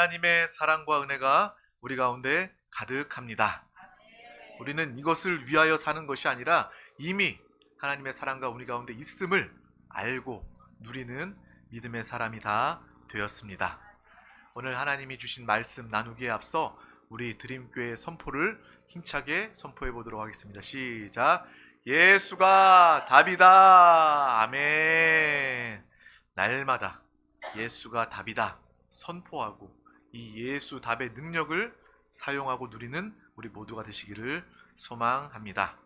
하나님의 사랑과 은혜가 우리 가운데 가득합니다. 우리는 이것을 위하여 사는 것이 아니라 이미 하나님의 사랑과 우리 가운데 있음을 알고 누리는 믿음의 사람이 다 되었습니다. 오늘 하나님이 주신 말씀 나누기에 앞서 우리 드림교회 선포를 힘차게 선포해 보도록 하겠습니다. 시작. 예수가 답이다. 아멘. 날마다 예수가 답이다 선포하고 이 예수 답의 능력을 사용하고 누리는 우리 모두가 되시기를 소망합니다.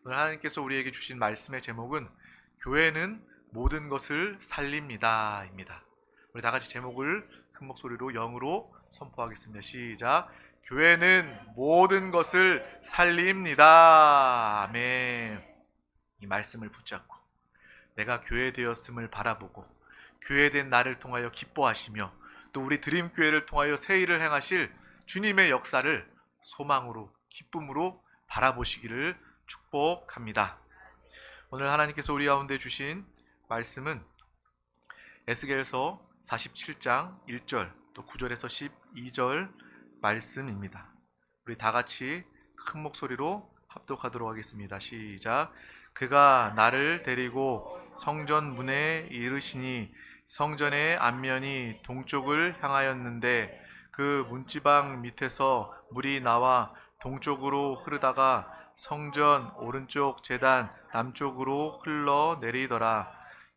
오늘 하나님께서 우리에게 주신 말씀의 제목은 교회는 모든 것을 살립니다 입니다. 우리 다 같이 제목을 큰 목소리로 영으로 선포하겠습니다. 시작. 교회는 모든 것을 살립니다. 아멘. 이 말씀을 붙잡고 내가 교회 되었음을 바라보고 교회된 나를 통하여 기뻐하시며 또 우리 드림교회를 통하여 새 일을 행하실 주님의 역사를 소망으로 기쁨으로 바라보시기를 축복합니다. 오늘 하나님께서 우리 가운데 주신 말씀은 에스겔서 47장 1절 또 9절에서 12절 말씀입니다. 우리 다 같이 큰 목소리로 합독하도록 하겠습니다. 시작. 그가 나를 데리고 성전 문에 이르시니 성전의 앞면이 동쪽을 향하였는데 그 문지방 밑에서 물이 나와 동쪽으로 흐르다가 성전 오른쪽 제단 남쪽으로 흘러내리더라.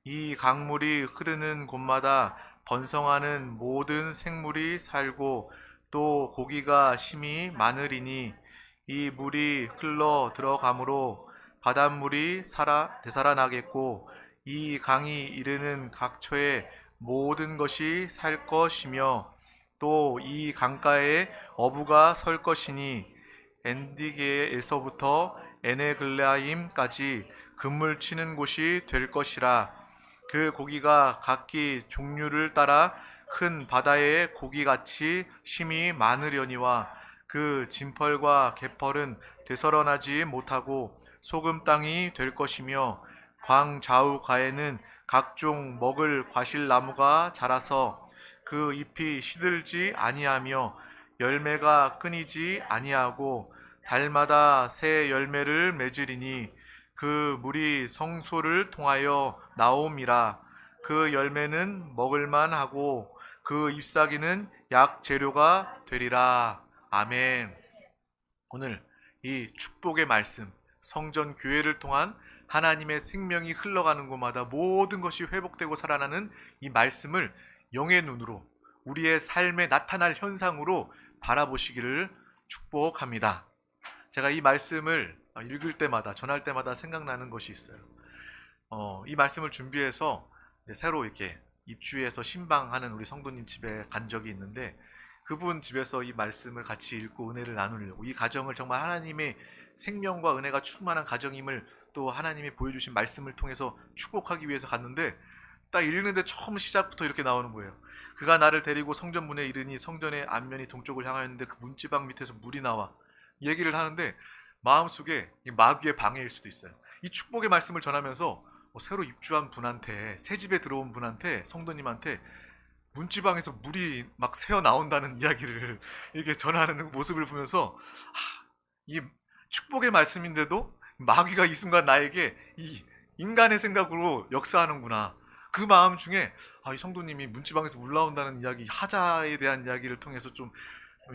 이 강물이 흐르는 곳마다 번성하는 모든 생물이 살고 또 고기가 심히 많으리니 이 물이 흘러 들어가므로 바닷물이 되살아나겠고 이 강이 이르는 각처에 모든 것이 살 것이며 또 이 강가에 어부가 설 것이니 엔디게에서부터 에네글라임까지 그물 치는 곳이 될 것이라. 그 고기가 각기 종류를 따라 큰 바다의 고기같이 심히 많으려니와 그 진펄과 개펄은 되살아나지 못하고 소금 땅이 될 것이며 광 좌우가에는 각종 먹을 과실나무가 자라서 그 잎이 시들지 아니하며 열매가 끊이지 아니하고 달마다 새 열매를 맺으리니 그 물이 성소를 통하여 나옴이라. 그 열매는 먹을만하고 그 잎사귀는 약 재료가 되리라. 아멘. 오늘 이 축복의 말씀, 성전 교회를 통한 하나님의 생명이 흘러가는 곳마다 모든 것이 회복되고 살아나는 이 말씀을 영의 눈으로 우리의 삶에 나타날 현상으로 바라보시기를 축복합니다. 제가 이 말씀을 읽을 때마다 전할 때마다 생각나는 것이 있어요. 이 말씀을 준비해서 새로 이렇게 입주해서 신방하는 우리 성도님 집에 간 적이 있는데 그분 집에서 이 말씀을 같이 읽고 은혜를 나누려고 이 가정을 정말 하나님의 생명과 은혜가 충만한 가정임을 또 하나님이 보여주신 말씀을 통해서 축복하기 위해서 갔는데 딱 읽는데 처음 시작부터 이렇게 나오는 거예요. 그가 나를 데리고 성전 문에 이르니 성전의 앞면이 동쪽을 향하였는데 그 문지방 밑에서 물이 나와. 얘기를 하는데 마음속에 마귀의 방해일 수도 있어요. 이 축복의 말씀을 전하면서 새로 입주한 분한테 새 집에 들어온 분한테 성도님한테 문지방에서 물이 막 새어 나온다는 이야기를 이렇게 전하는 모습을 보면서 이 축복의 말씀인데도 마귀가 이 순간 나에게 이 인간의 생각으로 역사하는구나. 그 마음 중에 이 성도님이 문지방에서 물 나온다는 이야기, 하자에 대한 이야기를 통해서 좀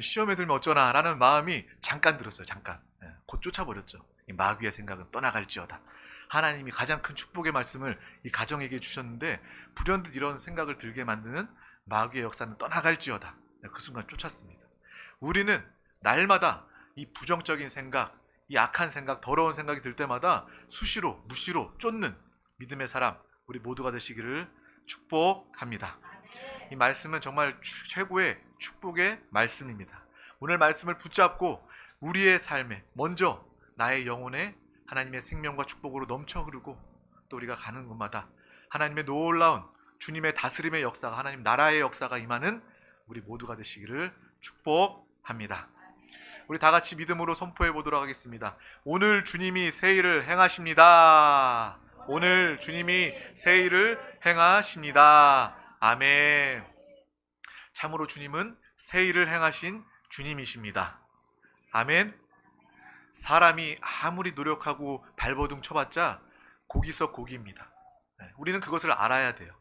시험에 들면 어쩌나 라는 마음이 잠깐 들었어요. 잠깐. 곧 쫓아버렸죠. 이 마귀의 생각은 떠나갈지어다. 하나님이 가장 큰 축복의 말씀을 이 가정에게 주셨는데 불현듯 이런 생각을 들게 만드는 마귀의 역사는 떠나갈지어다. 그 순간 쫓았습니다. 우리는 날마다 이 부정적인 생각, 이 악한 생각, 더러운 생각이 들 때마다 수시로 무시로 쫓는 믿음의 사람 우리 모두가 되시기를 축복합니다. 이 말씀은 정말 최고의 축복의 말씀입니다. 오늘 말씀을 붙잡고 우리의 삶에 먼저 나의 영혼에 하나님의 생명과 축복으로 넘쳐 흐르고 또 우리가 가는 곳마다 하나님의 놀라운 주님의 다스림의 역사가 하나님 나라의 역사가 임하는 우리 모두가 되시기를 축복합니다. 우리 다 같이 믿음으로 선포해 보도록 하겠습니다. 오늘 주님이 새 일을 행하십니다. 오늘 주님이 새 일을 행하십니다. 아멘. 참으로 주님은 새 일을 행하신 주님이십니다. 아멘. 사람이 아무리 노력하고 발버둥 쳐봤자 고기 속 고기입니다. 우리는 그것을 알아야 돼요.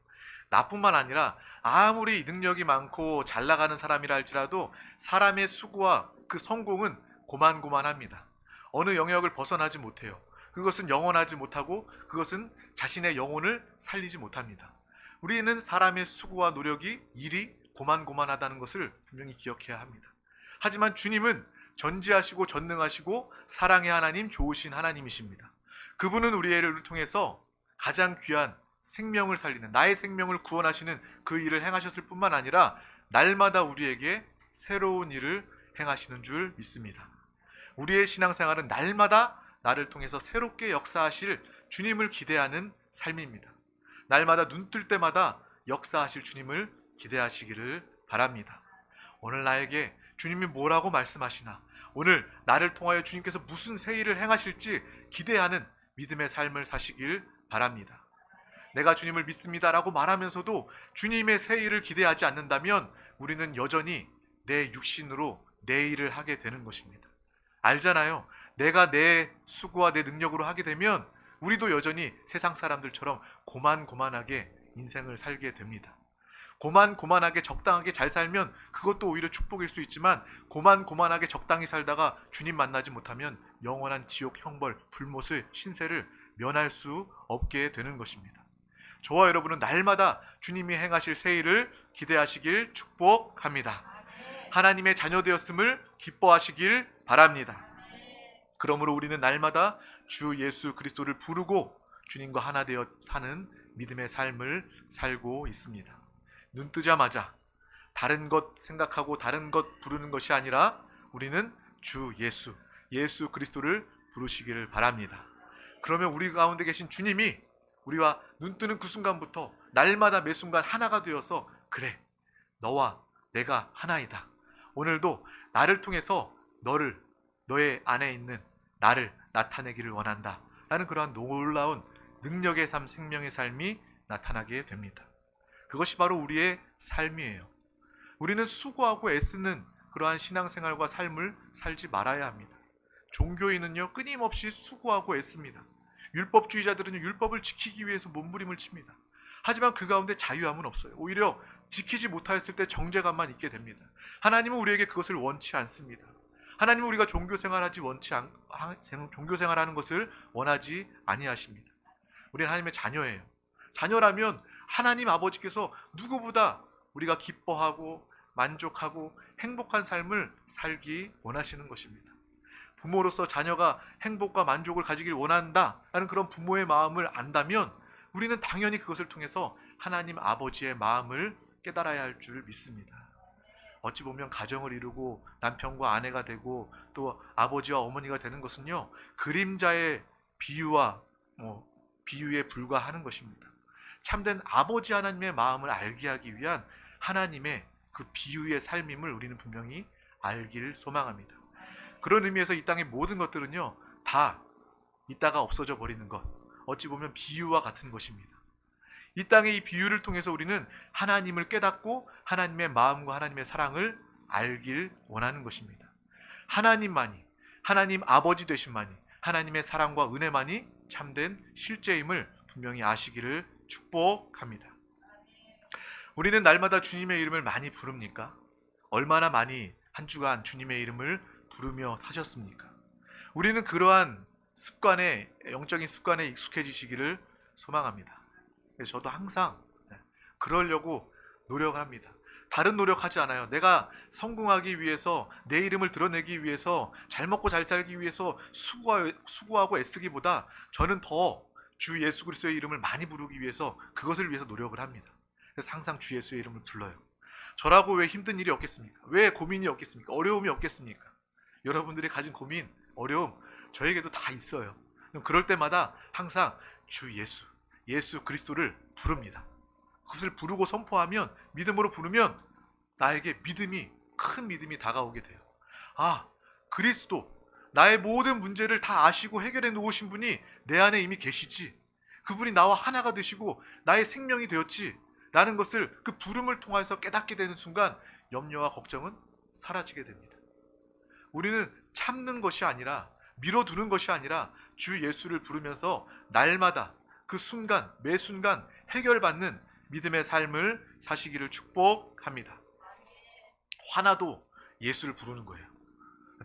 나뿐만 아니라 아무리 능력이 많고 잘 나가는 사람이라 할지라도 사람의 수고와 그 성공은 고만고만합니다. 어느 영역을 벗어나지 못해요. 그것은 영원하지 못하고 그것은 자신의 영혼을 살리지 못합니다. 우리는 사람의 수고와 노력이 일이 고만고만하다는 것을 분명히 기억해야 합니다. 하지만 주님은 전지하시고 전능하시고 사랑의 하나님, 좋으신 하나님이십니다. 그분은 우리를 통해서 가장 귀한 생명을 살리는, 나의 생명을 구원하시는 그 일을 행하셨을 뿐만 아니라 날마다 우리에게 새로운 일을 행하시는 줄 믿습니다. 우리의 신앙생활은 날마다 나를 통해서 새롭게 역사하실 주님을 기대하는 삶입니다. 날마다 눈 뜰 때마다 역사하실 주님을 기대하시기를 바랍니다. 오늘 나에게 주님이 뭐라고 말씀하시나, 오늘 나를 통하여 주님께서 무슨 새 일을 행하실지 기대하는 믿음의 삶을 사시길 바랍니다. 내가 주님을 믿습니다라고 말하면서도 주님의 새 일을 기대하지 않는다면 우리는 여전히 내 육신으로 내 일을 하게 되는 것입니다. 알잖아요. 내가 내 수고와 내 능력으로 하게 되면 우리도 여전히 세상 사람들처럼 고만고만하게 인생을 살게 됩니다. 고만고만하게 적당하게 잘 살면 그것도 오히려 축복일 수 있지만 고만고만하게 적당히 살다가 주님 만나지 못하면 영원한 지옥, 형벌, 불못의 신세를 면할 수 없게 되는 것입니다. 저와 여러분은 날마다 주님이 행하실 새 일을 기대하시길 축복합니다. 하나님의 자녀 되었음을 기뻐하시길 바랍니다. 그러므로 우리는 날마다 주 예수 그리스도를 부르고 주님과 하나 되어 사는 믿음의 삶을 살고 있습니다. 눈 뜨자마자 다른 것 생각하고 다른 것 부르는 것이 아니라 우리는 주 예수 그리스도를 부르시기를 바랍니다. 그러면 우리 가운데 계신 주님이 우리와 눈 뜨는 그 순간부터 날마다 매 순간 하나가 되어서, 그래, 너와 내가 하나이다. 오늘도 나를 통해서 너의 안에 있는 나를 나타내기를 원한다 라는 그러한 놀라운 능력의 삶, 생명의 삶이 나타나게 됩니다. 그것이 바로 우리의 삶이에요. 우리는 수고하고 애쓰는 그러한 신앙생활과 삶을 살지 말아야 합니다. 종교인은요, 끊임없이 수고하고 애씁니다. 율법주의자들은요, 율법을 지키기 위해서 몸부림을 칩니다. 하지만 그 가운데 자유함은 없어요. 오히려 지키지 못하였을 때 정죄감만 있게 됩니다. 하나님은 우리에게 그것을 원치 않습니다. 하나님은 우리가 종교생활하는 것을 원하지 아니하십니다. 우리는 하나님의 자녀예요. 자녀라면 하나님 아버지께서 누구보다 우리가 기뻐하고 만족하고 행복한 삶을 살기 원하시는 것입니다. 부모로서 자녀가 행복과 만족을 가지길 원한다라는 그런 부모의 마음을 안다면 우리는 당연히 그것을 통해서 하나님 아버지의 마음을 깨달아야 할 줄 믿습니다. 어찌 보면 가정을 이루고 남편과 아내가 되고 또 아버지와 어머니가 되는 것은요, 그림자의 비유에 불과하는 것입니다. 참된 아버지 하나님의 마음을 알게 하기 위한 하나님의 그 비유의 삶임을 우리는 분명히 알기를 소망합니다. 그런 의미에서 이 땅의 모든 것들은요, 다 있다가 없어져 버리는 것, 어찌 보면 비유와 같은 것입니다. 이 땅의 이 비유를 통해서 우리는 하나님을 깨닫고 하나님의 마음과 하나님의 사랑을 알길 원하는 것입니다. 하나님만이, 하나님 아버지 되심만이, 하나님의 사랑과 은혜만이 참된 실제임을 분명히 아시기를 축복합니다. 우리는 날마다 주님의 이름을 많이 부릅니까? 얼마나 많이 한 주간 주님의 이름을 부르며 사셨습니까? 우리는 그러한 영적인 습관에 익숙해지시기를 소망합니다. 그래서 저도 항상 그러려고 노력을 합니다. 다른 노력하지 않아요. 내가 성공하기 위해서, 내 이름을 드러내기 위해서, 잘 먹고 잘 살기 위해서 수고하고 애쓰기보다 저는 더 주 예수 그리스도의 이름을 많이 부르기 위해서, 그것을 위해서 노력을 합니다. 그래서 항상 주 예수의 이름을 불러요. 저라고 왜 힘든 일이 없겠습니까? 왜 고민이 없겠습니까? 어려움이 없겠습니까? 여러분들이 가진 고민, 어려움 저에게도 다 있어요. 그럴 때마다 항상 주 예수 그리스도를 부릅니다. 그것을 부르고 선포하면, 믿음으로 부르면 나에게 큰 믿음이 다가오게 돼요. 아, 그리스도, 나의 모든 문제를 다 아시고 해결해 놓으신 분이 내 안에 이미 계시지. 그분이 나와 하나가 되시고 나의 생명이 되었지 라는 것을 그 부름을 통해서 깨닫게 되는 순간 염려와 걱정은 사라지게 됩니다. 우리는 참는 것이 아니라, 미뤄두는 것이 아니라 주 예수를 부르면서 날마다 그 순간 매 순간 해결받는 믿음의 삶을 사시기를 축복합니다. 화나도 예수를 부르는 거예요.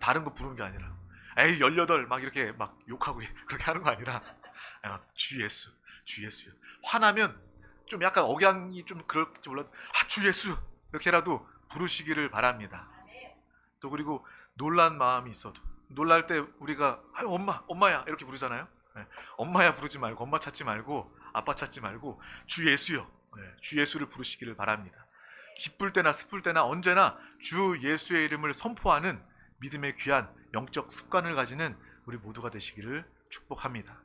다른 거 부르는 게 아니라 에이 18 막 이렇게 막 욕하고 그렇게 하는 거 아니라 주 예수, 주 예수요. 화나면 좀 약간 억양이 좀 그럴지 몰라도 주 예수 이렇게라도 부르시기를 바랍니다. 또 그리고 놀란 마음이 있어도, 놀랄 때 우리가 엄마야 이렇게 부르잖아요. 엄마야 부르지 말고, 엄마 찾지 말고, 아빠 찾지 말고 주 예수요. 주 예수를 부르시기를 바랍니다. 기쁠 때나 슬플 때나 언제나 주 예수의 이름을 선포하는 믿음의 귀한 영적 습관을 가지는 우리 모두가 되시기를 축복합니다.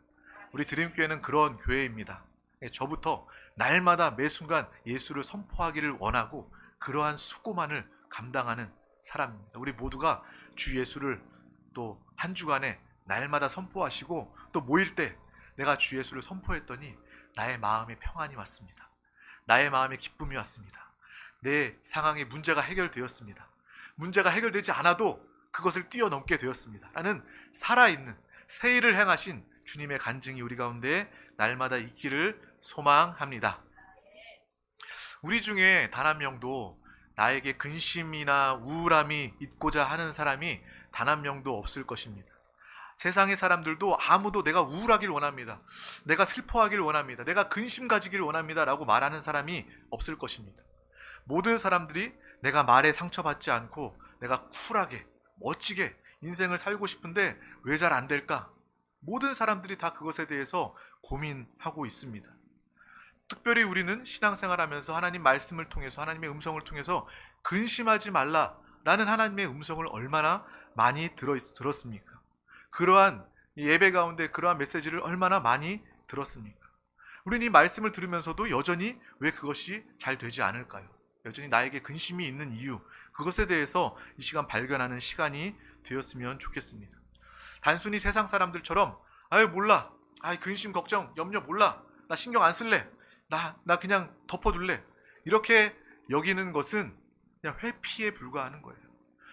우리 드림교회는 그런 교회입니다. 저부터 날마다 매 순간 예수를 선포하기를 원하고 그러한 수고만을 감당하는 사람입니다. 우리 모두가 주 예수를 또 한 주간에 날마다 선포하시고 또 모일 때 내가 주 예수를 선포했더니 나의 마음에 평안이 왔습니다. 나의 마음에 기쁨이 왔습니다. 내 상황의 문제가 해결되었습니다. 문제가 해결되지 않아도 그것을 뛰어넘게 되었습니다. 라는 살아있는 새 일을 행하신 주님의 간증이 우리 가운데 날마다 있기를 소망합니다. 우리 중에 단 한 명도 나에게 근심이나 우울함이 있고자 하는 사람이 단 한 명도 없을 것입니다. 세상의 사람들도 아무도 내가 우울하길 원합니다. 내가 슬퍼하길 원합니다. 내가 근심 가지길 원합니다. 라고 말하는 사람이 없을 것입니다. 모든 사람들이 내가 말에 상처받지 않고 내가 쿨하게, 멋지게 인생을 살고 싶은데 왜 잘 안 될까? 모든 사람들이 다 그것에 대해서 고민하고 있습니다. 특별히 우리는 신앙생활하면서 하나님 말씀을 통해서, 하나님의 음성을 통해서 근심하지 말라라는 하나님의 음성을 얼마나 많이 들었습니까? 그러한 예배 가운데 그러한 메시지를 얼마나 많이 들었습니까? 우리는 이 말씀을 들으면서도 여전히 왜 그것이 잘 되지 않을까요? 여전히 나에게 근심이 있는 이유, 그것에 대해서 이 시간 발견하는 시간이 되었으면 좋겠습니다. 단순히 세상 사람들처럼 몰라, 근심 걱정 염려 몰라, 나 신경 안 쓸래, 나 그냥 덮어둘래, 이렇게 여기는 것은 그냥 회피에 불과하는 거예요.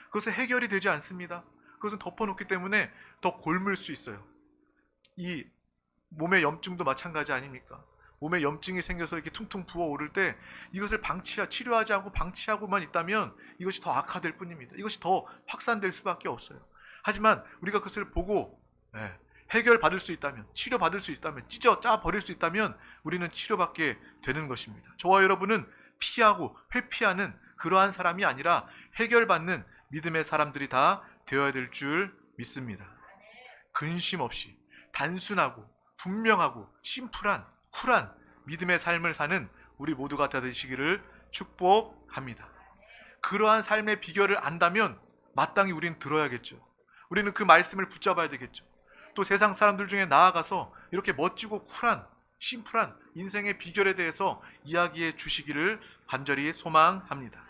그것은 해결이 되지 않습니다. 그것은 덮어놓기 때문에 더 곪을 수 있어요. 이 몸의 염증도 마찬가지 아닙니까? 몸에 염증이 생겨서 이렇게 퉁퉁 부어오를 때 이것을 치료하지 않고 방치하고만 있다면 이것이 더 악화될 뿐입니다. 이것이 더 확산될 수밖에 없어요. 하지만 우리가 그것을 보고 해결받을 수 있다면, 치료받을 수 있다면, 짜 버릴 수 있다면 우리는 치료받게 되는 것입니다. 저와 여러분은 피하고 회피하는 그러한 사람이 아니라 해결받는 믿음의 사람들이 다 되어야 될 줄 믿습니다. 근심 없이 단순하고 분명하고 심플한 쿨한 믿음의 삶을 사는 우리 모두가 다 되시기를 축복합니다. 그러한 삶의 비결을 안다면 마땅히 우리는 들어야겠죠. 우리는 그 말씀을 붙잡아야 되겠죠. 또 세상 사람들 중에 나아가서 이렇게 멋지고 쿨한 심플한 인생의 비결에 대해서 이야기해 주시기를 간절히 소망합니다.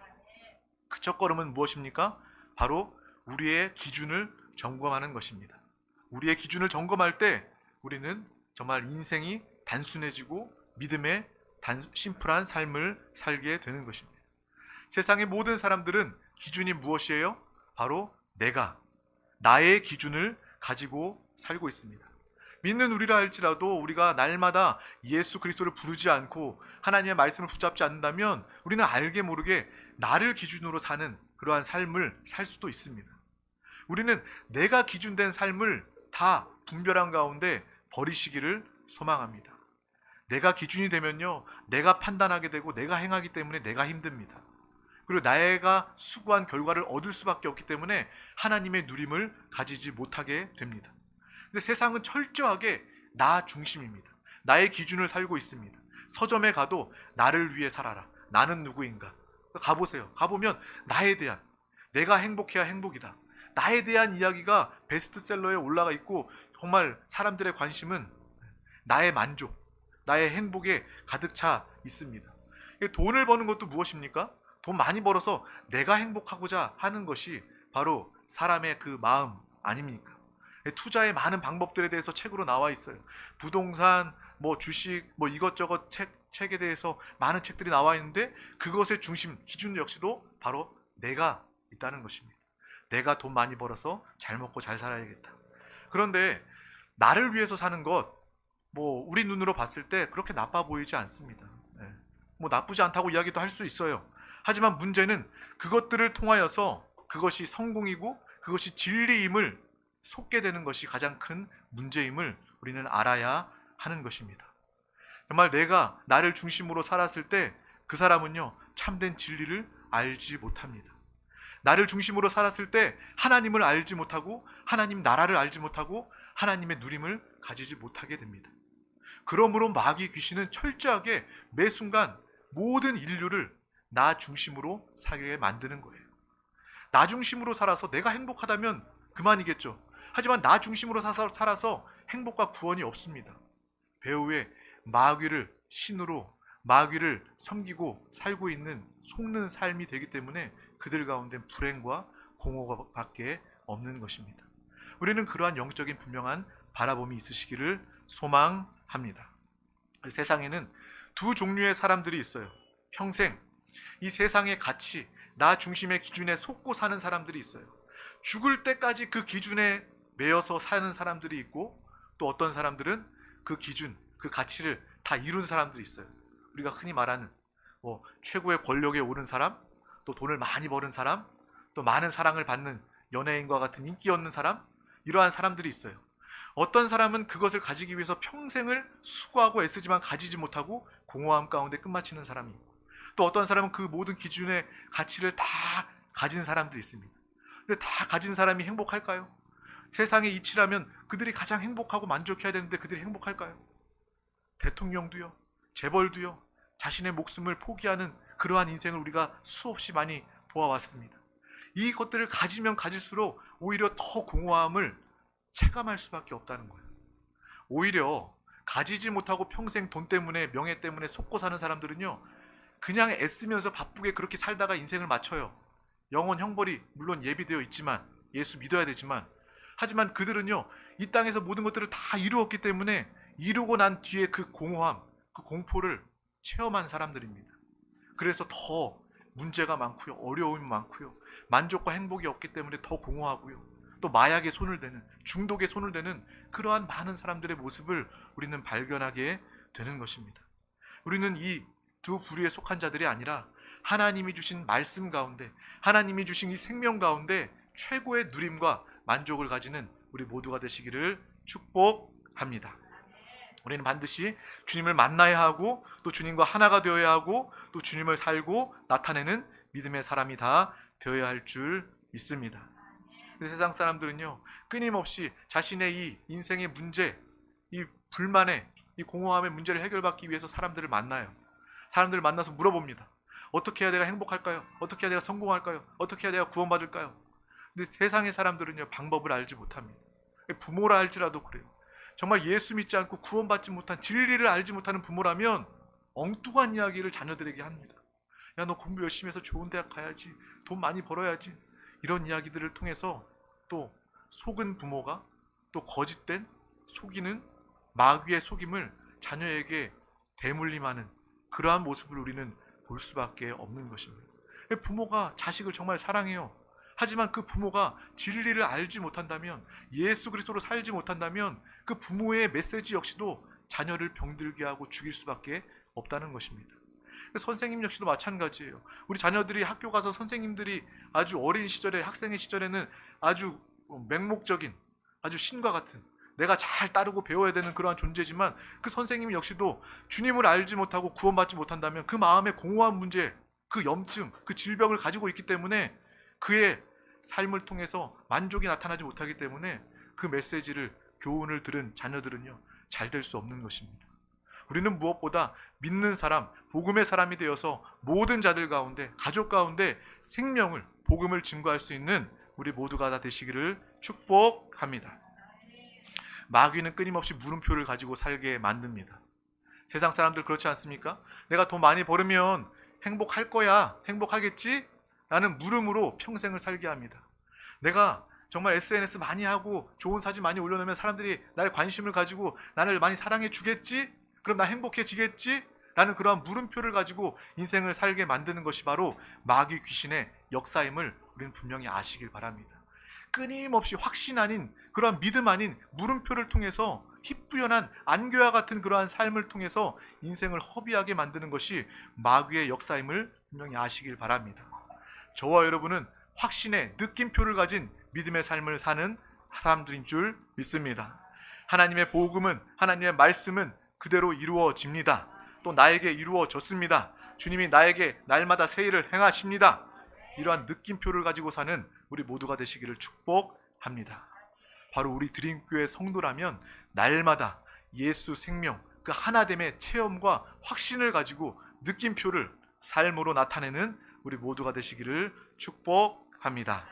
그 첫걸음은 무엇입니까? 바로 우리의 기준을 점검하는 것입니다. 우리의 기준을 점검할 때 우리는 정말 인생이 단순해지고 믿음의 심플한 삶을 살게 되는 것입니다. 세상의 모든 사람들은 기준이 무엇이에요? 바로 나의 기준을 가지고 살고 있습니다. 믿는 우리라 할지라도 우리가 날마다 예수 그리스도를 부르지 않고 하나님의 말씀을 붙잡지 않는다면 우리는 알게 모르게 나를 기준으로 사는 그러한 삶을 살 수도 있습니다. 우리는 내가 기준된 삶을 다 분별한 가운데 버리시기를 소망합니다. 내가 기준이 되면요, 내가 판단하게 되고 내가 행하기 때문에 내가 힘듭니다. 그리고 내가 수고한 결과를 얻을 수밖에 없기 때문에 하나님의 누림을 가지지 못하게 됩니다. 근데 세상은 철저하게 나 중심입니다. 나의 기준을 살고 있습니다. 서점에 가도 나를 위해 살아라, 나는 누구인가, 가보세요. 가보면 나에 대한, 내가 행복해야 행복이다, 나에 대한 이야기가 베스트셀러에 올라가 있고 정말 사람들의 관심은 나의 만족, 나의 행복에 가득 차 있습니다. 돈을 버는 것도 무엇입니까? 돈 많이 벌어서 내가 행복하고자 하는 것이 바로 사람의 그 마음 아닙니까? 투자의 많은 방법들에 대해서 책으로 나와 있어요. 부동산, 주식, 이것저것 책에 대해서 많은 책들이 나와 있는데 그것의 중심, 기준 역시도 바로 내가 있다는 것입니다. 내가 돈 많이 벌어서 잘 먹고 잘 살아야겠다. 그런데 나를 위해서 사는 것, 우리 눈으로 봤을 때 그렇게 나빠 보이지 않습니다. 나쁘지 않다고 이야기도 할 수 있어요. 하지만 문제는 그것들을 통하여서 그것이 성공이고 그것이 진리임을 속게 되는 것이 가장 큰 문제임을 우리는 알아야 하는 것입니다. 정말 내가 나를 중심으로 살았을 때 그 사람은요, 참된 진리를 알지 못합니다. 나를 중심으로 살았을 때 하나님을 알지 못하고 하나님 나라를 알지 못하고 하나님의 누림을 가지지 못하게 됩니다. 그러므로 마귀 귀신은 철저하게 매 순간 모든 인류를 나 중심으로 살게 만드는 거예요. 나 중심으로 살아서 내가 행복하다면 그만이겠죠. 하지만 나 중심으로 살아서 행복과 구원이 없습니다. 배후에 마귀를 신으로 마귀를 섬기고 살고 있는 속는 삶이 되기 때문에 그들 가운데 불행과 공허밖에 없는 것입니다. 우리는 그러한 영적인 분명한 바라봄이 있으시기를 소망합니다. 세상에는 두 종류의 사람들이 있어요. 평생 이 세상의 가치, 나 중심의 기준에 속고 사는 사람들이 있어요. 죽을 때까지 그 기준에 매여서 사는 사람들이 있고, 또 어떤 사람들은 그 기준, 그 가치를 다 이룬 사람들이 있어요. 우리가 흔히 말하는 최고의 권력에 오른 사람, 또 돈을 많이 버는 사람, 또 많은 사랑을 받는 연예인과 같은 인기 얻는 사람, 이러한 사람들이 있어요. 어떤 사람은 그것을 가지기 위해서 평생을 수고하고 애쓰지만 가지지 못하고 공허함 가운데 끝마치는 사람이 있고, 또 어떤 사람은 그 모든 기준의 가치를 다 가진 사람들이 있습니다. 근데 다 가진 사람이 행복할까요? 세상의 이치라면 그들이 가장 행복하고 만족해야 되는데 그들이 행복할까요? 대통령도요, 재벌도요, 자신의 목숨을 포기하는 그러한 인생을 우리가 수없이 많이 보아왔습니다. 이것들을 가지면 가질수록 오히려 더 공허함을 체감할 수밖에 없다는 거예요. 오히려 가지지 못하고 평생 돈 때문에, 명예 때문에 속고 사는 사람들은요, 그냥 애쓰면서 바쁘게 그렇게 살다가 인생을 마쳐요. 영원 형벌이 물론 예비되어 있지만, 예수 믿어야 되지만, 하지만 그들은요, 이 땅에서 모든 것들을 다 이루었기 때문에 이루고 난 뒤에 그 공허함, 그 공포를 체험한 사람들입니다. 그래서 더 문제가 많고요, 어려움이 많고요, 만족과 행복이 없기 때문에 더 공허하고요, 또 마약에 손을 대는, 중독에 손을 대는 그러한 많은 사람들의 모습을 우리는 발견하게 되는 것입니다. 우리는 이 두 부류에 속한 자들이 아니라 하나님이 주신 말씀 가운데, 하나님이 주신 이 생명 가운데 최고의 누림과 만족을 가지는 우리 모두가 되시기를 축복합니다. 우리는 반드시 주님을 만나야 하고, 또 주님과 하나가 되어야 하고, 또 주님을 살고 나타내는 믿음의 사람이 다 되어야 할 줄 믿습니다. 세상 사람들은요, 끊임없이 자신의 이 인생의 문제, 이 불만의, 이 공허함의 문제를 해결받기 위해서 사람들을 만나요. 사람들을 만나서 물어봅니다. 어떻게 해야 내가 행복할까요? 어떻게 해야 내가 성공할까요? 어떻게 해야 내가 구원받을까요? 근데 세상의 사람들은요, 방법을 알지 못합니다. 부모라 할지라도 그래요. 정말 예수 믿지 않고 구원받지 못한, 진리를 알지 못하는 부모라면 엉뚱한 이야기를 자녀들에게 합니다. 야, 너 공부 열심히 해서 좋은 대학 가야지, 돈 많이 벌어야지, 이런 이야기들을 통해서 또 속은 부모가 또 거짓된, 속이는 마귀의 속임을 자녀에게 대물림하는 그러한 모습을 우리는 볼 수밖에 없는 것입니다. 부모가 자식을 정말 사랑해요. 하지만 그 부모가 진리를 알지 못한다면, 예수 그리스도로 살지 못한다면 그 부모의 메시지 역시도 자녀를 병들게 하고 죽일 수밖에 없다는 것입니다. 선생님 역시도 마찬가지예요. 우리 자녀들이 학교 가서 선생님들이 아주 어린 시절에, 학생의 시절에는 아주 맹목적인, 아주 신과 같은, 내가 잘 따르고 배워야 되는 그러한 존재지만, 그 선생님 역시도 주님을 알지 못하고 구원받지 못한다면 그 마음의 공허한 문제, 그 염증, 그 질병을 가지고 있기 때문에 그의 삶을 통해서 만족이 나타나지 못하기 때문에 그 메시지를, 교훈을 들은 자녀들은요, 잘 될 수 없는 것입니다. 우리는 무엇보다 믿는 사람, 복음의 사람이 되어서 모든 자들 가운데, 가족 가운데 생명을, 복음을 증거할 수 있는 우리 모두가 다 되시기를 축복합니다. 마귀는 끊임없이 물음표를 가지고 살게 만듭니다. 세상 사람들 그렇지 않습니까? 내가 돈 많이 벌으면 행복할 거야, 행복하겠지? 라는 물음으로 평생을 살게 합니다. 내가 정말 SNS 많이 하고 좋은 사진 많이 올려놓으면 사람들이 나의 관심을 가지고 나를 많이 사랑해 주겠지? 그럼 나 행복해지겠지? 라는 그러한 물음표를 가지고 인생을 살게 만드는 것이 바로 마귀 귀신의 역사임을 우리는 분명히 아시길 바랍니다. 끊임없이 확신 아닌 그러한 믿음 아닌 물음표를 통해서 희뿌연한 안개와 같은 그러한 삶을 통해서 인생을 허비하게 만드는 것이 마귀의 역사임을 분명히 아시길 바랍니다. 저와 여러분은 확신의 느낌표를 가진 믿음의 삶을 사는 사람들인 줄 믿습니다. 하나님의 복음은, 하나님의 말씀은 그대로 이루어집니다. 또 나에게 이루어졌습니다. 주님이 나에게 날마다 새 일을 행하십니다. 이러한 느낌표를 가지고 사는 우리 모두가 되시기를 축복합니다. 바로 우리 드림교회 성도라면 날마다 예수 생명, 그 하나됨의 체험과 확신을 가지고 느낌표를 삶으로 나타내는 우리 모두가 되시기를 축복합니다.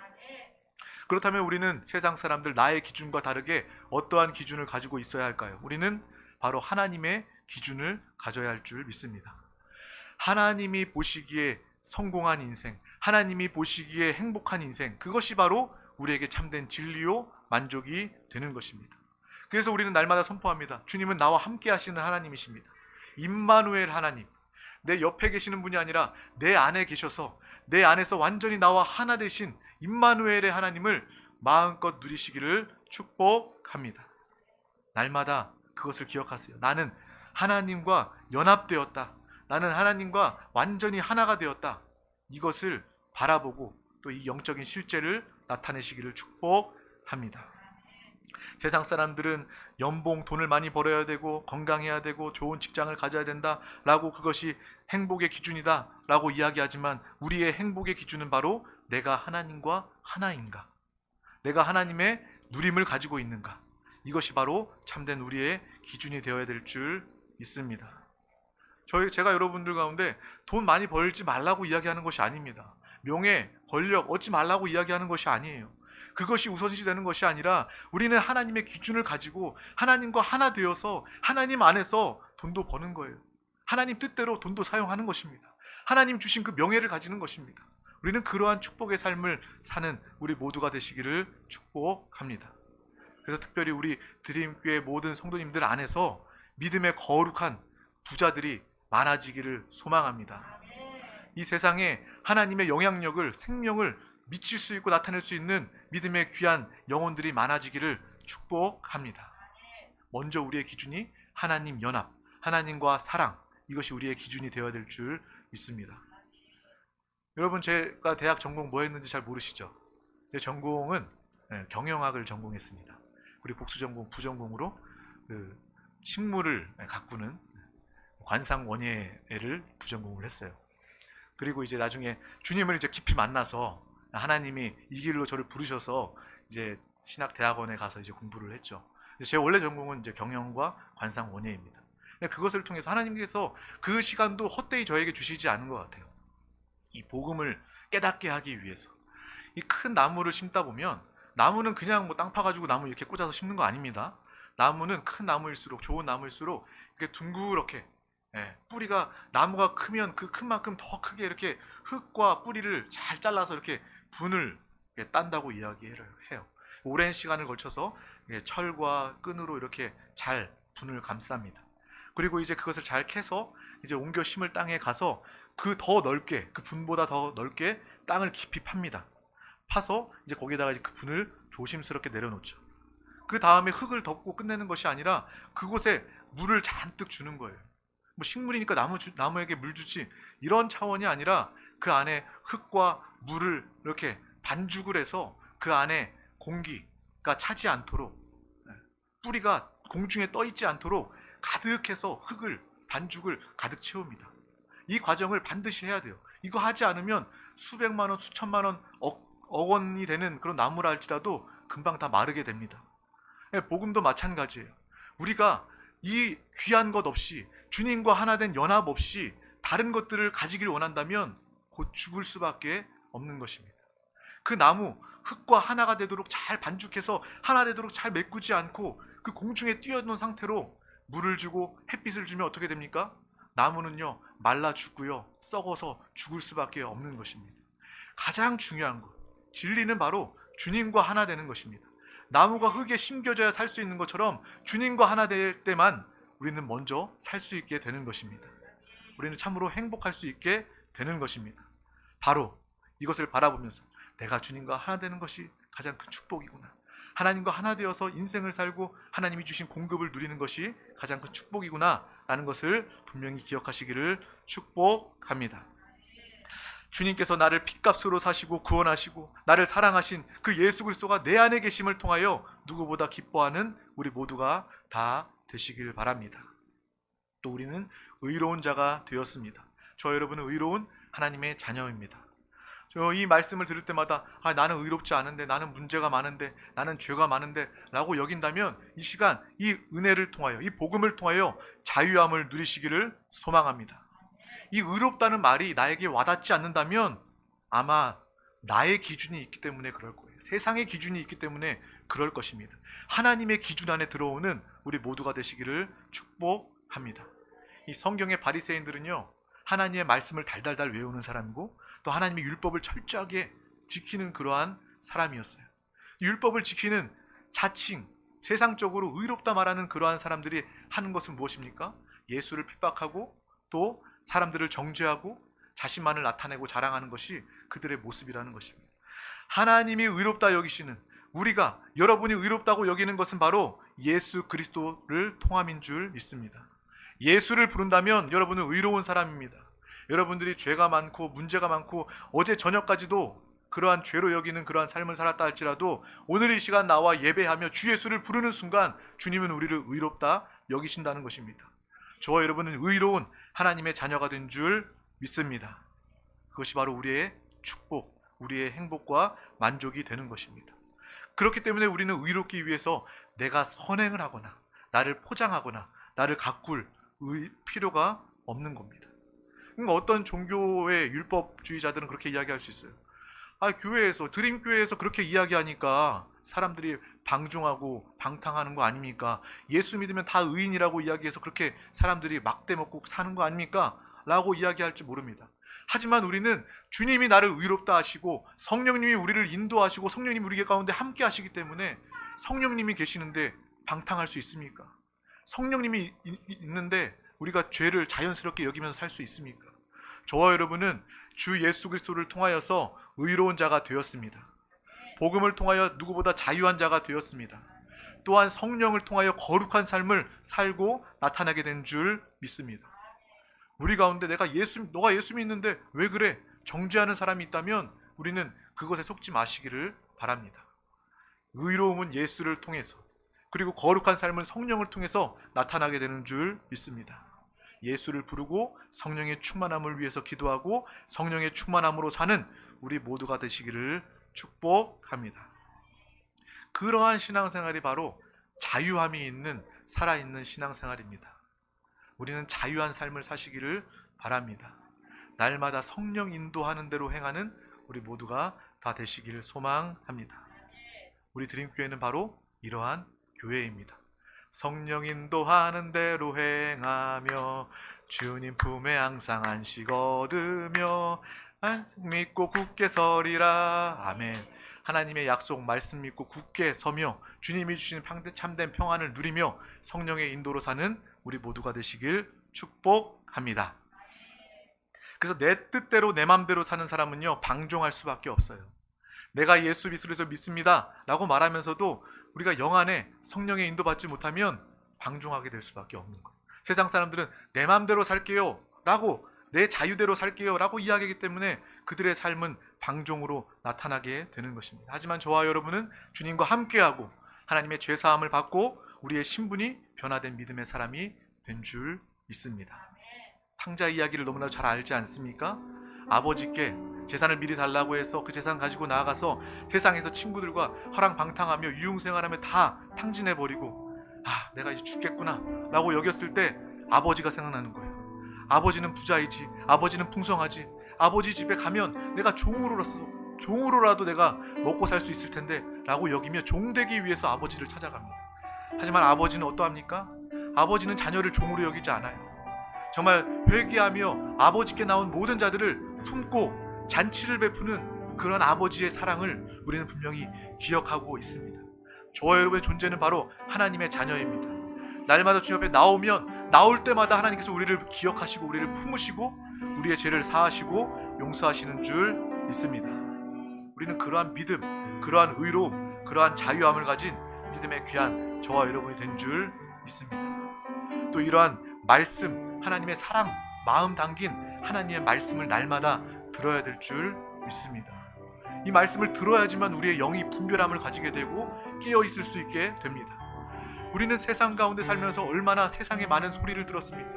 그렇다면 우리는 세상 사람들 나의 기준과 다르게 어떠한 기준을 가지고 있어야 할까요? 우리는 바로 하나님의 기준을 가져야 할 줄 믿습니다. 하나님이 보시기에 성공한 인생, 하나님이 보시기에 행복한 인생, 그것이 바로 우리에게 참된 진리요 만족이 되는 것입니다. 그래서 우리는 날마다 선포합니다. 주님은 나와 함께 하시는 하나님이십니다. 임마누엘 하나님, 내 옆에 계시는 분이 아니라 내 안에 계셔서 내 안에서 완전히 나와 하나 되신 임마누엘의 하나님을 마음껏 누리시기를 축복합니다. 날마다 그것을 기억하세요. 나는 하나님과 연합되었다. 나는 하나님과 완전히 하나가 되었다. 이것을 바라보고 또 이 영적인 실제를 나타내시기를 축복합니다. 세상 사람들은 연봉, 돈을 많이 벌어야 되고 건강해야 되고 좋은 직장을 가져야 된다라고 그것이 행복의 기준이다라고 이야기하지만 우리의 행복의 기준은 바로 내가 하나님과 하나인가? 내가 하나님의 누림을 가지고 있는가? 이것이 바로 참된 우리의 기준이 되어야 될 줄 믿습니다. 제가 여러분들 가운데 돈 많이 벌지 말라고 이야기하는 것이 아닙니다. 명예, 권력 얻지 말라고 이야기하는 것이 아니에요. 그것이 우선시 되는 것이 아니라 우리는 하나님의 기준을 가지고 하나님과 하나 되어서 하나님 안에서 돈도 버는 거예요. 하나님 뜻대로 돈도 사용하는 것입니다. 하나님 주신 그 명예를 가지는 것입니다. 우리는 그러한 축복의 삶을 사는 우리 모두가 되시기를 축복합니다. 그래서 특별히 우리 드림교회 모든 성도님들 안에서 믿음의 거룩한 부자들이 많아지기를 소망합니다. 이 세상에 하나님의 영향력을, 생명을 미칠 수 있고 나타낼 수 있는 믿음의 귀한 영혼들이 많아지기를 축복합니다. 먼저 우리의 기준이 하나님 연합, 하나님과 사랑, 이것이 우리의 기준이 되어야 될 줄 믿습니다. 여러분, 제가 대학 전공 뭐 했는지 잘 모르시죠? 제 전공은 경영학을 전공했습니다. 그리고 복수 전공, 부전공으로 식물을 가꾸는 관상원예를 부전공을 했어요. 그리고 이제 나중에 주님을 이제 깊이 만나서 하나님이 이 길로 저를 부르셔서 이제 신학대학원에 가서 이제 공부를 했죠. 제 원래 전공은 이제 경영과 관상원예입니다. 그것을 통해서 하나님께서 그 시간도 헛되이 저에게 주시지 않은 것 같아요. 이 복음을 깨닫게 하기 위해서. 이 큰 나무를 심다 보면 나무는 그냥 뭐 땅 파가지고 나무 이렇게 꽂아서 심는 거 아닙니다. 나무는 큰 나무일수록, 좋은 나무일수록 이렇게 둥그렇게, 뿌리가, 나무가 크면 그 큰 만큼 더 크게 이렇게 흙과 뿌리를 잘 잘라서 이렇게 분을 딴다고 이야기를 해요. 오랜 시간을 걸쳐서 철과 끈으로 이렇게 잘 분을 감쌉니다. 그리고 이제 그것을 잘 캐서 이제 옮겨 심을 땅에 가서 그 더 넓게, 그 분보다 더 넓게 땅을 깊이 팝니다. 파서 이제 거기다가 이제 그 분을 조심스럽게 내려놓죠. 그 다음에 흙을 덮고 끝내는 것이 아니라 그곳에 물을 잔뜩 주는 거예요. 뭐 식물이니까 나무에게 물 주지, 이런 차원이 아니라 그 안에 흙과 물을 이렇게 반죽을 해서 그 안에 공기가 차지 않도록, 뿌리가 공중에 떠 있지 않도록 가득해서 흙을, 반죽을 가득 채웁니다. 이 과정을 반드시 해야 돼요. 이거 하지 않으면 수백만 원, 수천만 원, 억 원이 되는 그런 나무라 할지라도 금방 다 마르게 됩니다. 복음도 마찬가지예요. 우리가 이 귀한 것 없이, 주님과 하나 된 연합 없이 다른 것들을 가지길 원한다면 곧 죽을 수밖에 없는 것입니다. 그 나무, 흙과 하나가 되도록 잘 반죽해서 하나 되도록 잘 메꾸지 않고 그 공중에 뛰어있는 상태로 물을 주고 햇빛을 주면 어떻게 됩니까? 나무는요, 말라 죽고요, 썩어서 죽을 수밖에 없는 것입니다. 가장 중요한 것, 진리는 바로 주님과 하나 되는 것입니다. 나무가 흙에 심겨져야 살 수 있는 것처럼 주님과 하나 될 때만 우리는 먼저 살 수 있게 되는 것입니다. 우리는 참으로 행복할 수 있게 되는 것입니다. 바로 이것을 바라보면서 내가 주님과 하나 되는 것이 가장 큰 축복이구나. 하나님과 하나 되어서 인생을 살고 하나님이 주신 공급을 누리는 것이 가장 큰 축복이구나 라는 것을 분명히 기억하시기를 축복합니다. 주님께서 나를 핏값으로 사시고 구원하시고 나를 사랑하신 그 예수 그리스도가 내 안에 계심을 통하여 누구보다 기뻐하는 우리 모두가 다 되시길 바랍니다. 또 우리는 의로운 자가 되었습니다. 저 여러분은 의로운 하나님의 자녀입니다. 저 이 말씀을 들을 때마다 나는 의롭지 않은데, 나는 문제가 많은데, 나는 죄가 많은데 라고 여긴다면 이 시간 이 은혜를 통하여, 이 복음을 통하여 자유함을 누리시기를 소망합니다. 이 의롭다는 말이 나에게 와닿지 않는다면 아마 나의 기준이 있기 때문에 그럴 거예요. 세상의 기준이 있기 때문에 그럴 것입니다. 하나님의 기준 안에 들어오는 우리 모두가 되시기를 축복합니다. 이 성경의 바리새인들은요, 하나님의 말씀을 달달달 외우는 사람이고 또 하나님의 율법을 철저하게 지키는 그러한 사람이었어요. 율법을 지키는 자칭 세상적으로 의롭다 말하는 그러한 사람들이 하는 것은 무엇입니까? 예수를 핍박하고 또 사람들을 정죄하고 자신만을 나타내고 자랑하는 것이 그들의 모습이라는 것입니다. 하나님이 의롭다 여기시는, 우리가, 여러분이 의롭다고 여기는 것은 바로 예수 그리스도를 통함인 줄 믿습니다. 예수를 부른다면 여러분은 의로운 사람입니다. 여러분들이 죄가 많고 문제가 많고 어제 저녁까지도 그러한 죄로 여기는 그러한 삶을 살았다 할지라도 오늘 이 시간 나와 예배하며 주 예수를 부르는 순간 주님은 우리를 의롭다 여기신다는 것입니다. 저와 여러분은 의로운 하나님의 자녀가 된 줄 믿습니다. 그것이 바로 우리의 축복, 우리의 행복과 만족이 되는 것입니다. 그렇기 때문에 우리는 의롭기 위해서 내가 선행을 하거나 나를 포장하거나 나를 가꿀 필요가 없는 겁니다. 그러니까 어떤 종교의 율법주의자들은 그렇게 이야기할 수 있어요. 교회에서, 드림교회에서 그렇게 이야기하니까 사람들이 방종하고 방탕하는 거 아닙니까? 예수 믿으면 다 의인이라고 이야기해서 그렇게 사람들이 막대 먹고 사는 거 아닙니까? 라고 이야기할지 모릅니다. 하지만 우리는 주님이 나를 의롭다 하시고 성령님이 우리를 인도하시고 성령님이 우리 가운데 함께 하시기 때문에 성령님이 계시는데 방탕할 수 있습니까? 성령님이 있는데 우리가 죄를 자연스럽게 여기면서 살 수 있습니까? 저와 여러분은 주 예수 그리스도를 통하여서 의로운 자가 되었습니다. 복음을 통하여 누구보다 자유한 자가 되었습니다. 또한 성령을 통하여 거룩한 삶을 살고 나타나게 된 줄 믿습니다. 우리 가운데 너가 예수 믿는데 왜 그래? 정죄하는 사람이 있다면 우리는 그것에 속지 마시기를 바랍니다. 의로움은 예수를 통해서, 그리고 거룩한 삶은 성령을 통해서 나타나게 되는 줄 믿습니다. 예수를 부르고 성령의 충만함을 위해서 기도하고 성령의 충만함으로 사는 우리 모두가 되시기를 축복합니다. 그러한 신앙생활이 바로 자유함이 있는 살아있는 신앙생활입니다. 우리는 자유한 삶을 사시기를 바랍니다. 날마다 성령 인도하는 대로 행하는 우리 모두가 다 되시기를 소망합니다. 우리 드림교회는 바로 이러한 교회입니다. 성령 인도하는 대로 행하며 주님 품에 항상 안식 얻으며 믿고 굳게 서리라. 아멘. 하나님의 약속 말씀 믿고 굳게 서며 주님이 주시는 참된 평안을 누리며 성령의 인도로 사는 우리 모두가 되시길 축복합니다. 그래서 내 뜻대로 내 맘대로 사는 사람은요, 방종할 수밖에 없어요. 내가 예수 그리스도를 믿습니다 라고 말하면서도 우리가 영 안에 성령의 인도받지 못하면 방종하게 될 수밖에 없는 거예요. 세상 사람들은 내 맘대로 살게요 라고, 내 자유대로 살게요 라고 이야기하기 때문에 그들의 삶은 방종으로 나타나게 되는 것입니다. 하지만 저와 여러분은 주님과 함께하고 하나님의 죄사함을 받고 우리의 신분이 변화된 믿음의 사람이 된 줄 믿습니다. 탕자 이야기를 너무나 잘 알지 않습니까? 아버지께 재산을 미리 달라고 해서 그 재산 가지고 나아가서 세상에서 친구들과 허랑방탕하며 유흥생활하며 다 탕진해버리고 내가 이제 죽겠구나 라고 여겼을 때 아버지가 생각나는 거예요. 아버지는 부자이지, 아버지는 풍성하지, 아버지 집에 가면 내가 종으로라도 내가 먹고 살 수 있을 텐데 라고 여기며 종되기 위해서 아버지를 찾아갑니다. 하지만 아버지는 어떠합니까? 아버지는 자녀를 종으로 여기지 않아요. 정말 회개하며 아버지께 나온 모든 자들을 품고 잔치를 베푸는 그런 아버지의 사랑을 우리는 분명히 기억하고 있습니다. 저와 여러분의 존재는 바로 하나님의 자녀입니다. 날마다 주님 앞에 나오면 나올 때마다 하나님께서 우리를 기억하시고 우리를 품으시고 우리의 죄를 사하시고 용서하시는 줄 믿습니다. 우리는 그러한 믿음, 그러한 의로움, 그러한 자유함을 가진 믿음의 귀한 저와 여러분이 된 줄 믿습니다. 또 이러한 말씀, 하나님의 사랑, 마음 담긴 하나님의 말씀을 날마다 들어야 될 줄 믿습니다. 이 말씀을 들어야지만 우리의 영이 분별함을 가지게 되고 깨어 있을 수 있게 됩니다. 우리는 세상 가운데 살면서 얼마나 세상의 많은 소리를 들었습니까?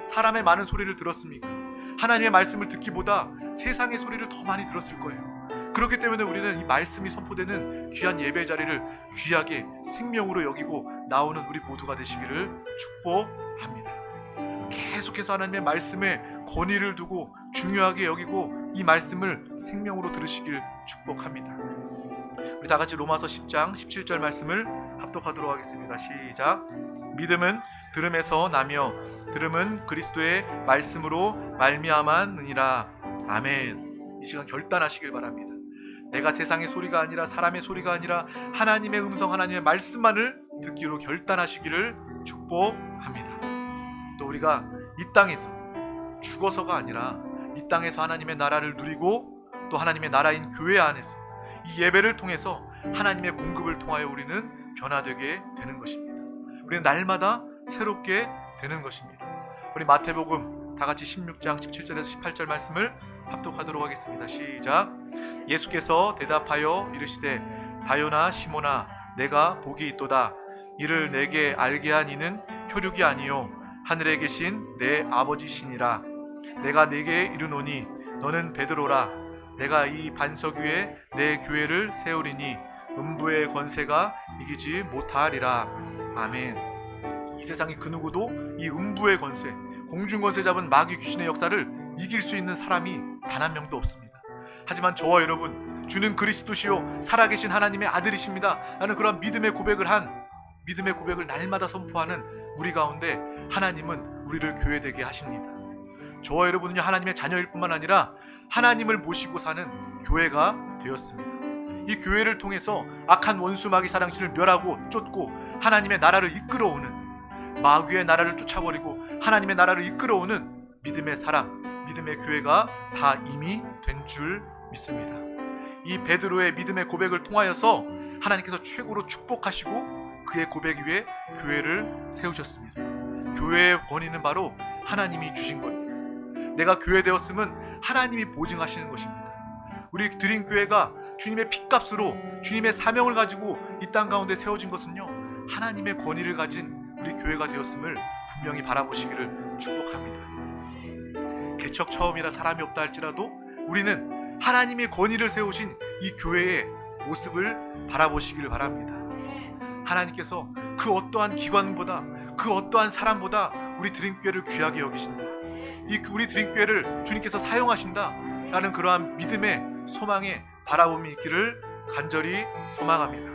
사람의 많은 소리를 들었습니까? 하나님의 말씀을 듣기보다 세상의 소리를 더 많이 들었을 거예요. 그렇기 때문에 우리는 이 말씀이 선포되는 귀한 예배 자리를 귀하게 생명으로 여기고 나오는 우리 모두가 되시기를 축복합니다. 계속해서 하나님의 말씀에 권위를 두고 중요하게 여기고 이 말씀을 생명으로 들으시길 축복합니다. 우리 다 같이 로마서 10장 17절 말씀을 합독하도록 하겠습니다. 시작. 믿음은 들음에서 나며 들음은 그리스도의 말씀으로 말미암았느니라. 아멘. 이 시간 결단하시길 바랍니다. 내가 세상의 소리가 아니라 사람의 소리가 아니라 하나님의 음성, 하나님의 말씀만을 듣기로 결단하시기를 축복합니다. 또 우리가 이 땅에서 죽어서가 아니라 이 땅에서 하나님의 나라를 누리고 또 하나님의 나라인 교회 안에서 이 예배를 통해서 하나님의 공급을 통하여 우리는 변화되게 되는 것입니다. 우리는 날마다 새롭게 되는 것입니다. 우리 마태복음 다 같이 16장 17절에서 18절 말씀을 합독하도록 하겠습니다. 시작. 예수께서 대답하여 이르시되 바요나 시몬아 내가 복이 있도다. 이를 내게 알게 한 이는 혈육이 아니요 하늘에 계신 내 아버지시니라. 내가 내게 이르노니 너는 베드로라. 내가 이 반석 위에 내 교회를 세우리니 음부의 권세가 이기지 못하리라. 아멘. 이 세상의 그 누구도 이 음부의 권세, 공중 권세 잡은 마귀 귀신의 역사를 이길 수 있는 사람이 단 한 명도 없습니다. 하지만 저와 여러분, 주는 그리스도시요 살아계신 하나님의 아들이십니다 라는 그런 믿음의 고백을 날마다 선포하는 우리 가운데 하나님은 우리를 교회되게 하십니다. 저와 여러분은요 하나님의 자녀일 뿐만 아니라 하나님을 모시고 사는 교회가 되었습니다. 이 교회를 통해서 악한 원수 마귀 사랑신을 멸하고 쫓고 하나님의 나라를 이끌어오는, 마귀의 나라를 쫓아버리고 하나님의 나라를 이끌어오는 믿음의 사람, 믿음의 교회가 다 이미 된 줄 믿습니다. 이 베드로의 믿음의 고백을 통하여서 하나님께서 최고로 축복하시고 그의 고백 위에 교회를 세우셨습니다. 교회의 권위는 바로 하나님이 주신 겁니다. 내가 교회 되었음은 하나님이 보증하시는 것입니다. 우리 드림 교회가 주님의 핏값으로 주님의 사명을 가지고 이 땅 가운데 세워진 것은요 하나님의 권위를 가진 우리 교회가 되었음을 분명히 바라보시기를 축복합니다. 개척 처음이라 사람이 없다 할지라도 우리는 하나님의 권위를 세우신 이 교회의 모습을 바라보시기를 바랍니다. 하나님께서 그 어떠한 기관보다 그 어떠한 사람보다 우리 드림교회를 귀하게 여기신다. 이 우리 드림교회를 주님께서 사용하신다 라는 그러한 믿음의 소망에 바라봄이 있기를 간절히 소망합니다.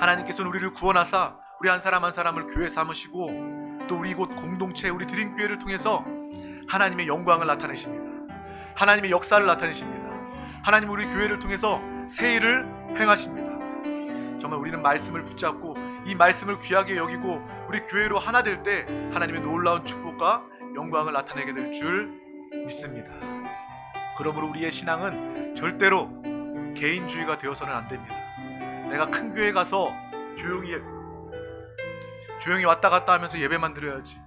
하나님께서는 우리를 구원하사 우리 한 사람 한 사람을 교회 삼으시고 또 우리 이곳 공동체 우리 드림교회를 통해서 하나님의 영광을 나타내십니다. 하나님의 역사를 나타내십니다. 하나님 우리 교회를 통해서 새 일을 행하십니다. 정말 우리는 말씀을 붙잡고 이 말씀을 귀하게 여기고 우리 교회로 하나 될 때 하나님의 놀라운 축복과 영광을 나타내게 될 줄 믿습니다. 그러므로 우리의 신앙은 절대로 개인주의가 되어서는 안 됩니다. 내가 큰 교회 가서 조용히 왔다 갔다 하면서 예배만 드려야지,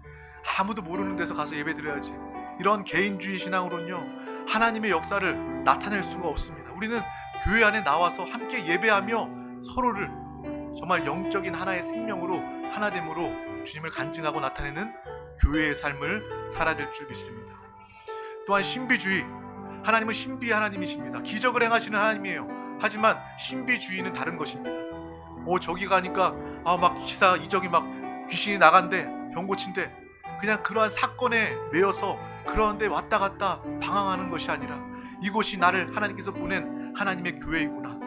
아무도 모르는 데서 가서 예배 드려야지, 이런 개인주의 신앙으로는요 하나님의 역사를 나타낼 수가 없습니다. 우리는 교회 안에 나와서 함께 예배하며 서로를 정말 영적인 하나의 생명으로 하나됨으로 주님을 간증하고 나타내는 교회의 삶을 살아야 될 줄 믿습니다. 또한 신비주의, 하나님은 신비의 하나님이십니다. 기적을 행하시는 하나님이에요. 하지만 신비주의는 다른 것입니다. 저기 가니까 막 기사 이적이 막 귀신이 나간대, 병 고친대, 그냥 그러한 사건에 매여서 그런데 왔다 갔다 방황하는 것이 아니라 이곳이 나를 하나님께서 보낸 하나님의 교회이구나,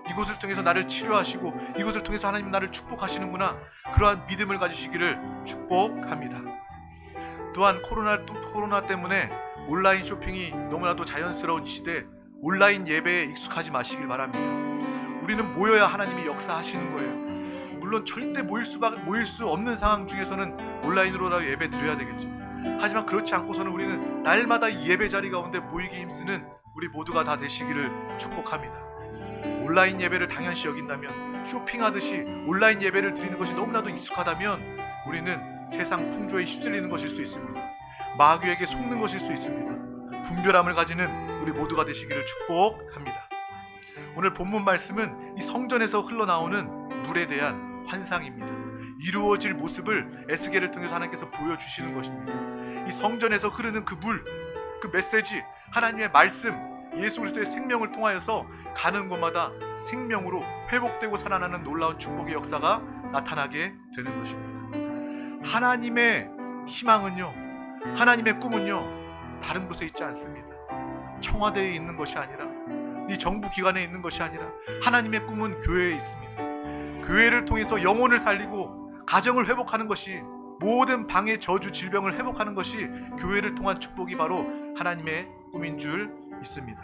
이곳을 통해서 나를 치료하시고 이곳을 통해서 하나님 나를 축복하시는구나, 그러한 믿음을 가지시기를 축복합니다. 또한 코로나 때문에 온라인 쇼핑이 너무나도 자연스러운 이 시대 온라인 예배에 익숙하지 마시길 바랍니다. 우리는 모여야 하나님이 역사하시는 거예요. 물론 절대 모일 수 없는 상황 중에서는 온라인으로라도 예배 드려야 되겠죠. 하지만 그렇지 않고서는 우리는 날마다 이 예배 자리 가운데 모이기 힘쓰는 우리 모두가 다 되시기를 축복합니다. 온라인 예배를 당연시 여긴다면, 쇼핑하듯이 온라인 예배를 드리는 것이 너무나도 익숙하다면 우리는 세상 풍조에 휩쓸리는 것일 수 있습니다. 마귀에게 속는 것일 수 있습니다. 분별함을 가지는 우리 모두가 되시기를 축복합니다. 오늘 본문 말씀은 이 성전에서 흘러나오는 물에 대한 환상입니다. 이루어질 모습을 에스겔을 통해서 하나님께서 보여주시는 것입니다. 이 성전에서 흐르는 그 물, 그 메시지, 하나님의 말씀, 예수 그리스도의 생명을 통하여서 가는 곳마다 생명으로 회복되고 살아나는 놀라운 축복의 역사가 나타나게 되는 것입니다. 하나님의 희망은요, 하나님의 꿈은요, 다른 곳에 있지 않습니다. 청와대에 있는 것이 아니라, 이 정부 기관에 있는 것이 아니라 하나님의 꿈은 교회에 있습니다. 교회를 통해서 영혼을 살리고 가정을 회복하는 것이, 모든 방해, 저주, 질병을 회복하는 것이 교회를 통한 축복이 바로 하나님의 꿈인 줄 믿습니다.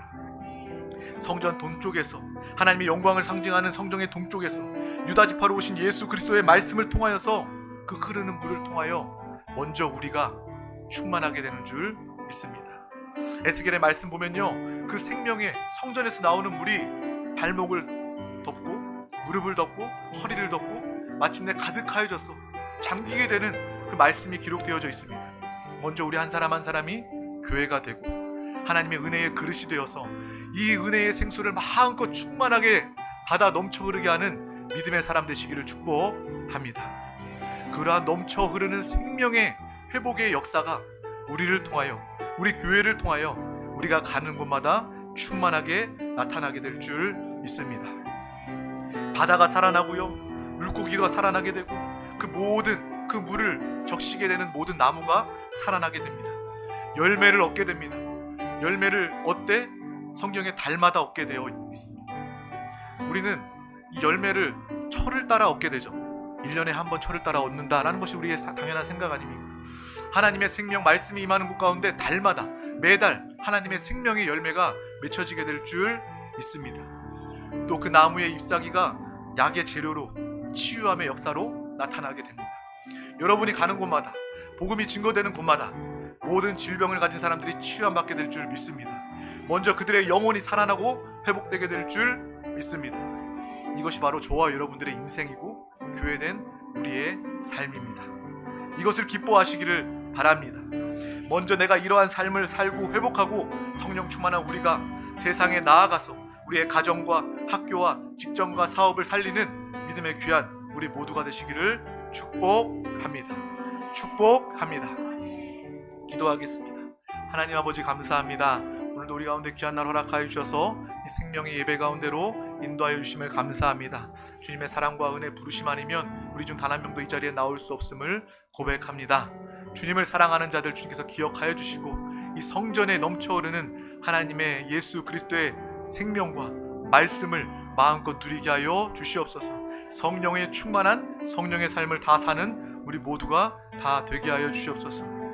성전 동쪽에서 하나님의 영광을 상징하는 성전의 동쪽에서 유다지파로 오신 예수 그리스도의 말씀을 통하여서 그 흐르는 물을 통하여 먼저 우리가 충만하게 되는 줄 믿습니다. 에스겔의 말씀 보면요, 그 생명의 성전에서 나오는 물이 발목을 덮고 무릎을 덮고 허리를 덮고 마침내 가득하여져서 잠기게 되는 그 말씀이 기록되어져 있습니다. 먼저 우리 한 사람 한 사람이 교회가 되고 하나님의 은혜의 그릇이 되어서 이 은혜의 생수를 마음껏 충만하게 받아 넘쳐 흐르게 하는 믿음의 사람 되시기를 축복합니다. 그러한 넘쳐 흐르는 생명의 회복의 역사가 우리를 통하여, 우리 교회를 통하여 우리가 가는 곳마다 충만하게 나타나게 될 줄 믿습니다. 바다가 살아나고요, 물고기가 살아나게 되고 그 모든 그 물을 적시게 되는 모든 나무가 살아나게 됩니다. 열매를 얻게 됩니다. 열매를 얻되 성경에 달마다 얻게 되어 있습니다. 우리는 이 열매를 철을 따라 얻게 되죠. 1년에 한 번 철을 따라 얻는다라는 것이 우리의 당연한 생각 아닙니까? 하나님의 생명 말씀이 임하는 곳 가운데 달마다 매달 하나님의 생명의 열매가 맺혀지게 될 줄 믿습니다. 또 그 나무의 잎사귀가 약의 재료로 치유함의 역사로 나타나게 됩니다. 여러분이 가는 곳마다, 복음이 증거되는 곳마다 모든 질병을 가진 사람들이 치유함 받게 될 줄 믿습니다. 먼저 그들의 영혼이 살아나고 회복되게 될 줄 믿습니다. 이것이 바로 저와 여러분들의 인생이고 교회된 우리의 삶입니다. 이것을 기뻐하시기를 바랍니다. 먼저 내가 이러한 삶을 살고 회복하고 성령 충만한 우리가 세상에 나아가서 우리의 가정과 학교와 직장과 사업을 살리는 믿음의 귀한 우리 모두가 되시기를 축복합니다. 축복합니다. 기도하겠습니다. 하나님 아버지 감사합니다. 오늘도 우리 가운데 귀한 날 허락하여 주셔서 이 생명의 예배 가운데로 인도하여 주심을 감사합니다. 주님의 사랑과 은혜 부르심 아니면 우리 중 단 한 명도 이 자리에 나올 수 없음을 고백합니다. 주님을 사랑하는 자들 주님께서 기억하여 주시고 이 성전에 넘쳐흐르는 하나님의 예수 그리스도의 생명과 말씀을 마음껏 누리게 하여 주시옵소서. 성령의 충만한 성령의 삶을 다 사는 우리 모두가 다 되게 하여 주시옵소서.